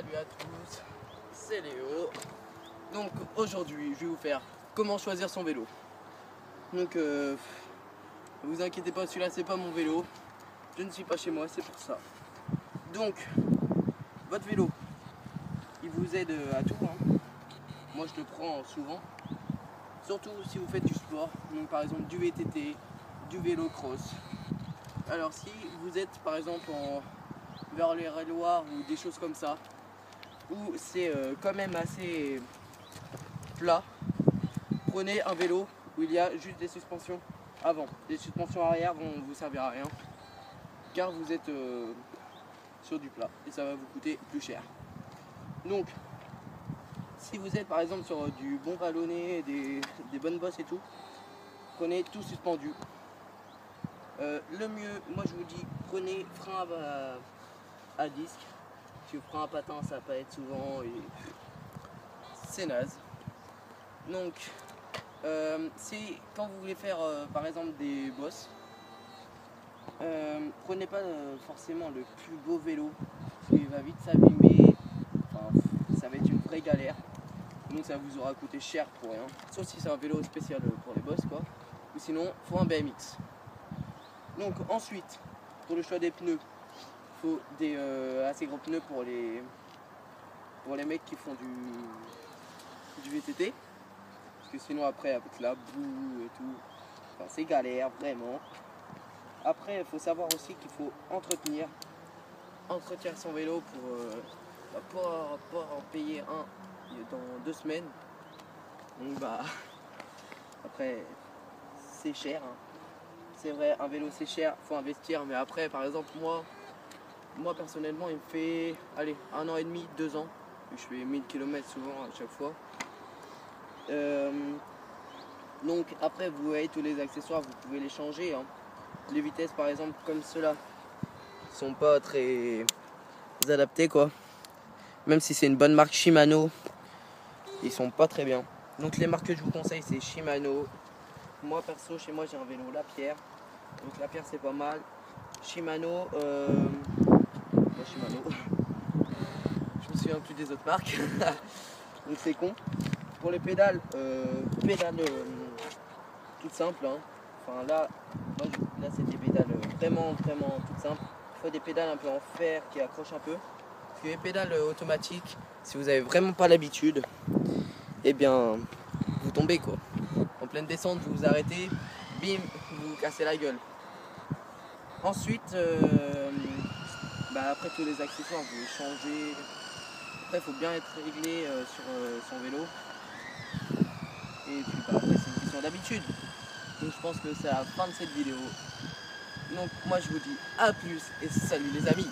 Salut à tous, c'est Léo. Donc aujourd'hui je vais vous faire comment choisir son vélo. Donc vous inquiétez pas, celui-là c'est pas mon vélo. Je ne suis pas chez moi, c'est pour ça. Donc votre vélo, il vous aide à tout, hein. Moi je le prends souvent. Surtout si vous faites du sport, donc par exemple du VTT, du vélo cross. Alors si vous êtes par exemple vers les Loire ou des choses comme ça, où c'est quand même assez plat, prenez un vélo où il y a juste des suspensions avant. Les suspensions arrière vont vous servir à rien, car vous êtes sur du plat et ça va vous coûter plus cher. Donc si vous êtes par exemple sur du bon vallonné, des bonnes bosses et tout, prenez tout suspendu. Le mieux, moi je vous dis, prenez frein à disque. Si vous prenez un patin, ça va pas être souvent et c'est naze. Donc si quand vous voulez faire par exemple des bosses, prenez pas forcément le plus beau vélo, parce qu'il va vite s'abîmer, enfin, ça va être une vraie galère. Donc ça vous aura coûté cher pour rien, sauf si c'est un vélo spécial pour les bosses quoi. Ou sinon faut un BMX. Donc ensuite, pour le choix des pneus, il faut des assez gros pneus pour les mecs qui font du VTT, parce que sinon après avec la boue et tout, enfin, c'est galère vraiment. Après il faut savoir aussi qu'il faut entretenir son vélo pour en payer un dans 2 semaines. Donc bah après c'est cher, hein. C'est vrai, un vélo c'est cher, faut investir, mais après par exemple moi personnellement il me fait allez 1 an et demi, 2 ans, je fais 1000 km souvent à chaque fois. Donc après vous voyez tous les accessoires, vous pouvez les changer, hein. Les vitesses par exemple comme ceux-là sont pas très adaptés quoi. Même si c'est une bonne marque Shimano, ils sont pas très bien. Donc les marques que je vous conseille c'est Shimano. Moi perso chez moi j'ai un vélo Lapierre. Donc Lapierre c'est pas mal. Shimano, Shimano. Je me souviens plus des autres marques. Donc c'est con. Pour les pédales, toutes simples, hein. Enfin là c'est des pédales vraiment toutes simples. Il faut des pédales un peu en fer qui accrochent un peu. Parce que les pédales automatiques, si vous avez vraiment pas l'habitude, eh bien vous tombez quoi. En pleine descente vous vous arrêtez, bim, vous vous cassez la gueule. Ensuite, après tous les accessoires vous les changez. Après il faut bien être réglé sur son vélo. Et puis après c'est une question d'habitude. Donc je pense que c'est la fin de cette vidéo. Donc moi je vous dis à plus et salut les amis.